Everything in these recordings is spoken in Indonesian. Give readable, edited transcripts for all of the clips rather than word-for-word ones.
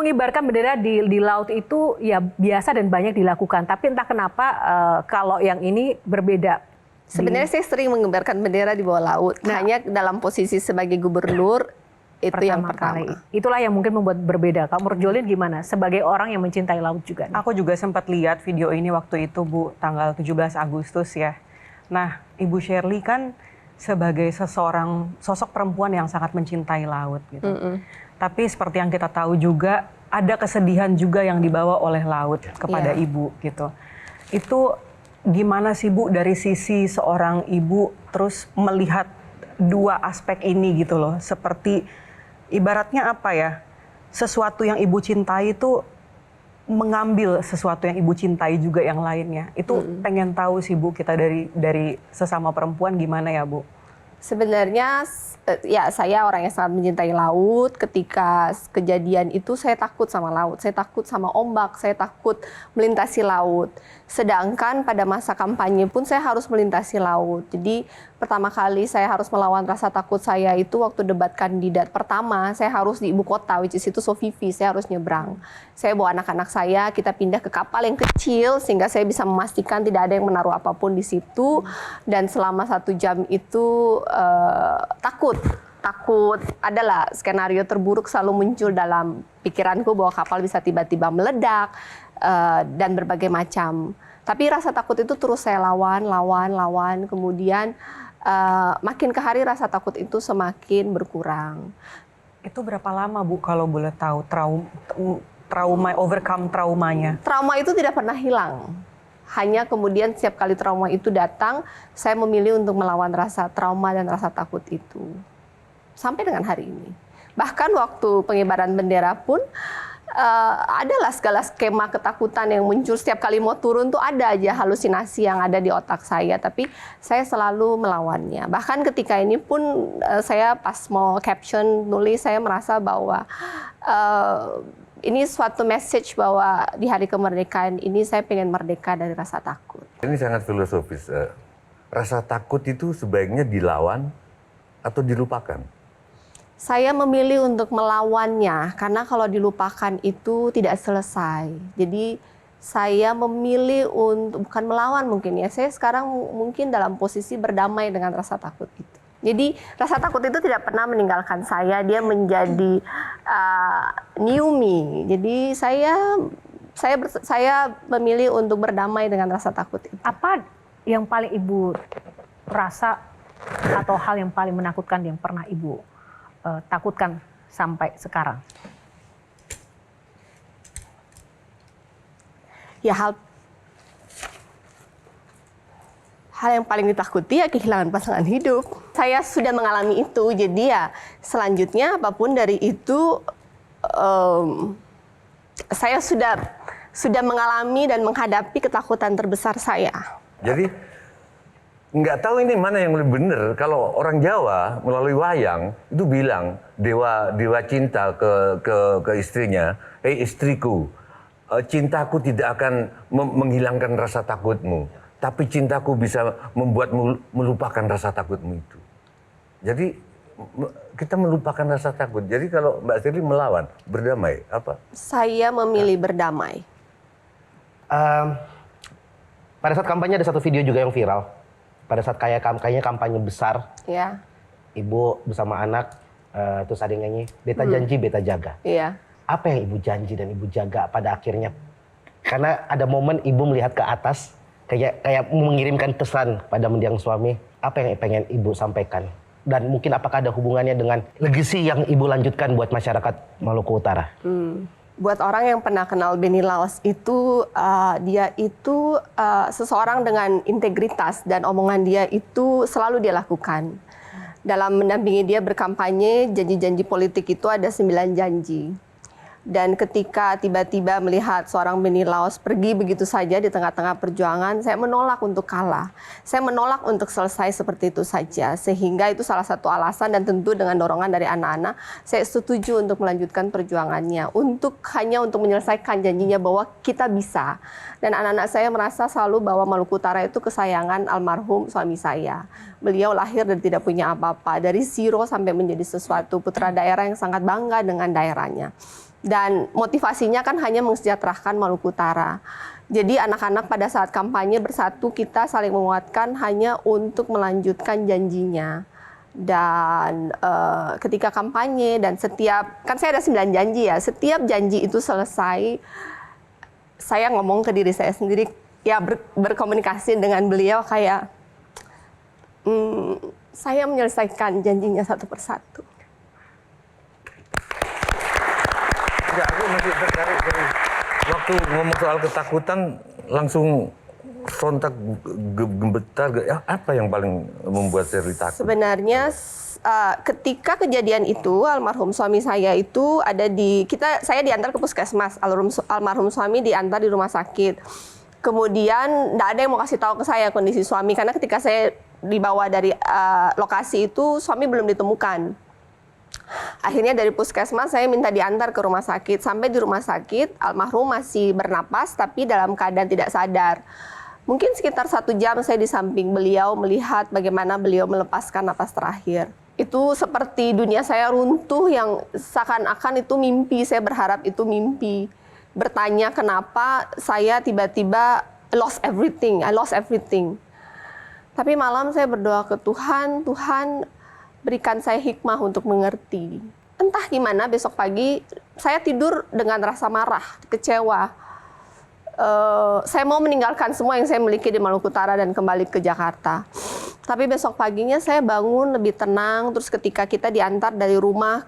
mengibarkan bendera di laut itu ya biasa dan banyak dilakukan. Tapi entah kenapa kalau yang ini berbeda. Sebenarnya saya sering mengibarkan bendera di bawah laut. Hanya dalam posisi sebagai gubernur itu yang pertama. Itulah yang mungkin membuat berbeda. Kalau menurut Jolin gimana? Sebagai orang yang mencintai laut juga. Aku juga sempat lihat video ini waktu itu Bu, tanggal 17 Agustus ya. Nah, Ibu Shirley kan sebagai seseorang sosok perempuan yang sangat mencintai laut gitu. Tapi seperti yang kita tahu juga ada kesedihan juga yang dibawa oleh laut kepada Ibu gitu. Itu gimana sih Bu dari sisi seorang ibu terus melihat dua aspek ini gitu loh. Seperti ibaratnya apa ya, sesuatu yang Ibu cintai itu mengambil sesuatu yang Ibu cintai juga yang lainnya. Itu pengen tahu sih Bu, kita dari sesama perempuan gimana ya Bu? Sebenarnya ya saya orang yang sangat mencintai laut. Ketika kejadian itu saya takut sama laut, saya takut sama ombak, saya takut melintasi laut. Sedangkan pada masa kampanye pun saya harus melintasi laut. Jadi pertama kali saya harus melawan rasa takut saya itu waktu debat kandidat pertama. Saya harus di ibu kota, which is itu Sofifi, saya harus nyebrang. Saya bawa anak-anak saya, kita pindah ke kapal yang kecil sehingga saya bisa memastikan tidak ada yang menaruh apapun di situ. Dan selama 1 jam itu takut adalah skenario terburuk selalu muncul dalam pikiranku bahwa kapal bisa tiba-tiba meledak dan berbagai macam. Tapi rasa takut itu terus saya lawan. Kemudian makin ke hari rasa takut itu semakin berkurang. Itu berapa lama Bu kalau boleh tahu trauma overcome traumanya? Trauma itu tidak pernah hilang. Hanya kemudian setiap kali trauma itu datang, saya memilih untuk melawan rasa trauma dan rasa takut itu. Sampai dengan hari ini. Bahkan waktu pengibaran bendera pun, adalah segala skema ketakutan yang muncul setiap kali mau turun tuh ada aja halusinasi yang ada di otak saya. Tapi saya selalu melawannya. Bahkan ketika ini pun saya pas mau caption nulis, saya merasa bahwa ini suatu message bahwa di hari kemerdekaan ini saya pengen merdeka dari rasa takut. Ini sangat filosofis. Rasa takut itu sebaiknya dilawan atau dilupakan? Saya memilih untuk melawannya karena kalau dilupakan itu tidak selesai. Jadi saya memilih untuk bukan melawan mungkin ya. Saya sekarang mungkin dalam posisi berdamai dengan rasa takut itu. Jadi rasa takut itu tidak pernah meninggalkan saya, dia menjadi new me. Jadi saya memilih untuk berdamai dengan rasa takut itu. Apa yang paling Ibu rasa atau hal yang paling menakutkan yang pernah Ibu takutkan sampai sekarang? Ya hal yang paling ditakuti ya kehilangan pasangan hidup. Saya sudah mengalami itu, jadi ya selanjutnya apapun dari itu saya sudah mengalami dan menghadapi ketakutan terbesar saya. Jadi nggak tahu ini mana yang lebih benar. Kalau orang Jawa melalui wayang itu bilang dewa cinta ke istrinya, istriku, cintaku tidak akan menghilangkan rasa takutmu. Tapi cintaku bisa membuatmu melupakan rasa takutmu itu. Jadi kita melupakan rasa takut. Jadi kalau Mbak Shirley melawan, berdamai, apa? Saya memilih berdamai. Pada saat kampanye ada satu video juga yang viral. Pada saat kayaknya kampanye besar, ya. Ibu bersama anak, terus ada yang nyanyi, beta janji, beta jaga. Iya. Apa yang Ibu janji dan Ibu jaga pada akhirnya? Karena ada momen Ibu melihat ke atas, kayak mengirimkan pesan pada mendiang suami. Apa yang pengen Ibu sampaikan? Dan mungkin apakah ada hubungannya dengan legacy yang Ibu lanjutkan buat masyarakat Maluku Utara? Buat orang yang pernah kenal Benny Laos itu, dia itu seseorang dengan integritas dan omongan dia itu selalu dia lakukan. Dalam mendampingi dia berkampanye, janji-janji politik itu ada 9 janji. Dan ketika tiba-tiba melihat seorang Benny Laos pergi begitu saja di tengah-tengah perjuangan, saya menolak untuk kalah. Saya menolak untuk selesai seperti itu saja. Sehingga itu salah satu alasan dan tentu dengan dorongan dari anak-anak, saya setuju untuk melanjutkan perjuangannya. Hanya untuk menyelesaikan janjinya bahwa kita bisa. Dan anak-anak saya merasa selalu bahwa Maluku Utara itu kesayangan almarhum suami saya. Beliau lahir dan tidak punya apa-apa. Dari zero sampai menjadi sesuatu, putra daerah yang sangat bangga dengan daerahnya. Dan motivasinya kan hanya mensejahterakan Maluku Utara. Jadi anak-anak pada saat kampanye bersatu, kita saling menguatkan hanya untuk melanjutkan janjinya. Dan ketika kampanye dan kan saya ada 9 janji ya, setiap janji itu selesai, saya ngomong ke diri saya sendiri, ya berkomunikasi dengan beliau kayak, saya menyelesaikan janjinya satu persatu. Enggak, aku masih tertarik dari waktu ngomong soal ketakutan langsung sontak gemetar. Apa yang paling membuat Shirley takut? Sebenarnya ketika kejadian itu, almarhum suami saya itu saya diantar ke puskesmas, almarhum suami diantar di rumah sakit. Kemudian tidak ada yang mau kasih tahu ke saya kondisi suami, karena ketika saya dibawa dari lokasi itu suami belum ditemukan. Akhirnya dari puskesmas saya minta diantar ke rumah sakit. Sampai di rumah sakit, almarhum masih bernapas tapi dalam keadaan tidak sadar. Mungkin sekitar 1 jam saya di samping beliau melihat bagaimana beliau melepaskan napas terakhir. Itu seperti dunia saya runtuh yang seakan-akan itu mimpi. Saya berharap itu mimpi. Bertanya kenapa saya tiba-tiba lost everything. I lost everything. Tapi malam saya berdoa ke Tuhan, Tuhan berikan saya hikmah untuk mengerti. Entah gimana besok pagi saya tidur dengan rasa marah, kecewa. Saya mau meninggalkan semua yang saya miliki di Maluku Utara dan kembali ke Jakarta. Tapi besok paginya saya bangun lebih tenang. Terus ketika kita diantar dari rumah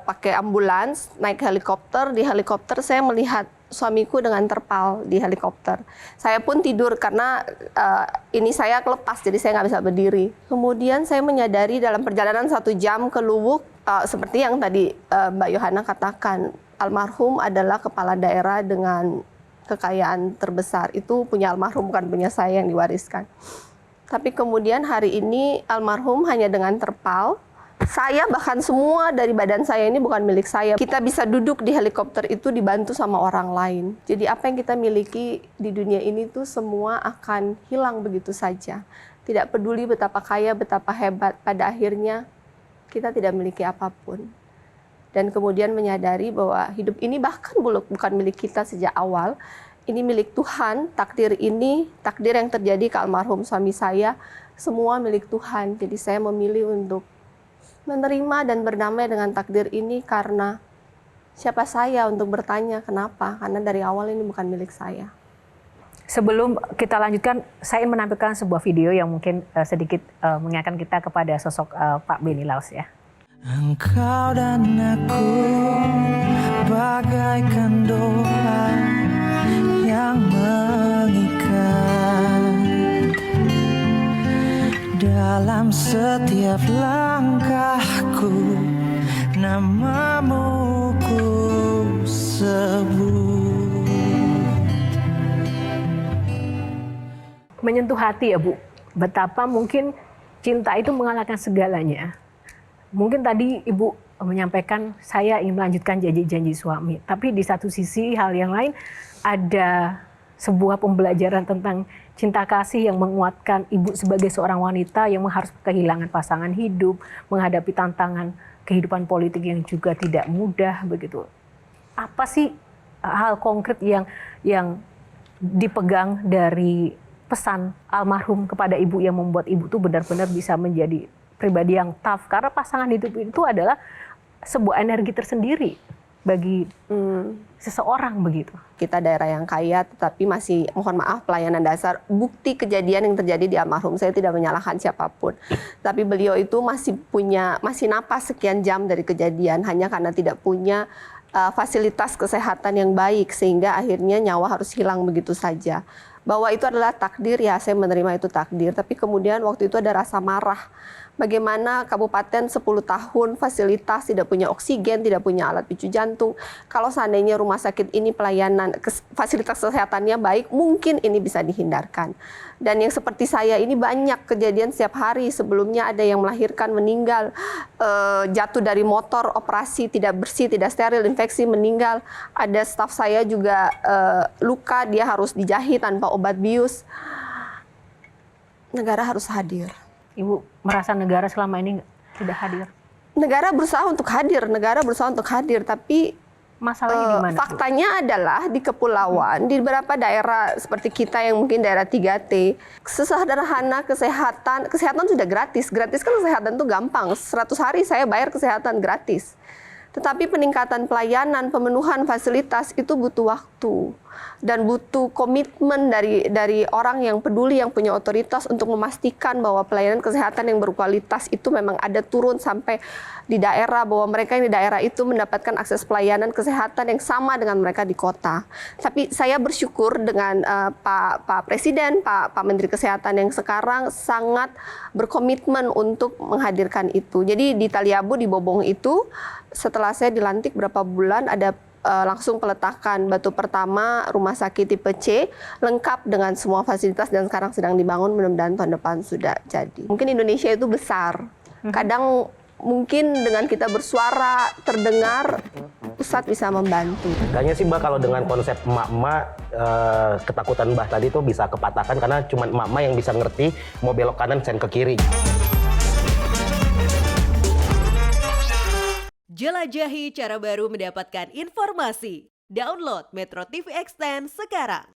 pakai ambulans, naik helikopter, di helikopter saya melihat suamiku dengan terpal di helikopter. Saya pun tidur karena ini saya kelepas, jadi saya nggak bisa berdiri. Kemudian saya menyadari dalam perjalanan 1 jam ke Luwuk, seperti yang tadi Mbak Yohana katakan, almarhum adalah kepala daerah dengan kekayaan terbesar. Itu punya almarhum, bukan punya saya yang diwariskan. Tapi kemudian hari ini almarhum hanya dengan terpal. Saya bahkan semua dari badan saya ini bukan milik saya. Kita bisa duduk di helikopter itu dibantu sama orang lain. Jadi apa yang kita miliki di dunia ini tuh semua akan hilang begitu saja. Tidak peduli betapa kaya, betapa hebat, pada akhirnya kita tidak memiliki apapun. Dan kemudian menyadari bahwa hidup ini bahkan bukan milik kita sejak awal. Ini milik Tuhan, takdir yang terjadi ke almarhum suami saya, semua milik Tuhan. Jadi saya memilih untuk menerima dan berdamai dengan takdir ini, karena siapa saya untuk bertanya kenapa? Karena dari awal ini bukan milik saya. Sebelum kita lanjutkan, saya ingin menampilkan sebuah video yang mungkin sedikit mengingatkan kita kepada sosok Pak Benny Laus ya. Engkau dan aku bagaikan doa yang mengikat dalam setiap langkahku, namamu ku sebut. Menyentuh hati ya Bu, betapa mungkin cinta itu mengalahkan segalanya. Mungkin tadi Ibu menyampaikan saya ingin melanjutkan janji-janji suami, tapi di satu sisi hal yang lain ada sebuah pembelajaran tentang cinta kasih yang menguatkan Ibu sebagai seorang wanita yang harus kehilangan pasangan hidup, menghadapi tantangan kehidupan politik yang juga tidak mudah begitu. Apa sih hal konkret yang dipegang dari pesan almarhum kepada Ibu yang membuat Ibu tuh benar-benar bisa menjadi pribadi yang tough, karena pasangan hidup itu adalah sebuah energi tersendiri bagi seseorang begitu. Kita daerah yang kaya tetapi masih, mohon maaf, pelayanan dasar. Bukti kejadian yang terjadi di almarhum, saya tidak menyalahkan siapapun. Tapi beliau itu masih napas sekian jam dari kejadian hanya karena tidak punya fasilitas kesehatan yang baik, sehingga akhirnya nyawa harus hilang begitu saja. Bahwa itu adalah takdir, ya saya menerima itu takdir. Tapi kemudian waktu itu ada rasa marah. Bagaimana kabupaten 10 tahun fasilitas, tidak punya oksigen, tidak punya alat picu jantung. Kalau seandainya rumah sakit ini pelayanan, fasilitas kesehatannya baik, mungkin ini bisa dihindarkan. Dan yang seperti saya ini banyak kejadian setiap hari. Sebelumnya ada yang melahirkan, meninggal, jatuh dari motor, operasi, tidak bersih, tidak steril, infeksi, meninggal. Ada staf saya juga luka, dia harus dijahit tanpa obat bius. Negara harus hadir. Ibu merasa negara selama ini tidak hadir? Negara berusaha untuk hadir, tapi Masalahnya di mana, Bu? Faktanya adalah di kepulauan, di beberapa daerah seperti kita yang mungkin daerah 3T, sesederhana kesehatan sudah gratis. Gratis kan kesehatan itu gampang, 100 hari saya bayar kesehatan gratis. Tetapi peningkatan pelayanan, pemenuhan fasilitas itu butuh waktu dan butuh komitmen dari orang yang peduli, yang punya otoritas untuk memastikan bahwa pelayanan kesehatan yang berkualitas itu memang ada turun sampai di daerah, bahwa mereka yang di daerah itu mendapatkan akses pelayanan kesehatan yang sama dengan mereka di kota. Tapi saya bersyukur dengan Pak Presiden, Pak Menteri Kesehatan yang sekarang sangat berkomitmen untuk menghadirkan itu. Jadi di Taliabu, di Bobong itu, setelah saya dilantik berapa bulan, ada langsung peletakan batu pertama rumah sakit tipe C lengkap dengan semua fasilitas dan sekarang sedang dibangun, mudah-mudahan tahun depan sudah jadi. Mungkin Indonesia itu besar. Kadang mungkin dengan kita bersuara terdengar, pusat bisa membantu. Kayaknya sih Mbak kalau dengan konsep emak-emak ketakutan Mbak tadi tuh bisa kepatahkan karena cuma emak-emak yang bisa ngerti mau belok kanan sen ke kiri. Jelajahi cara baru mendapatkan informasi. Download Metro TV Extend sekarang.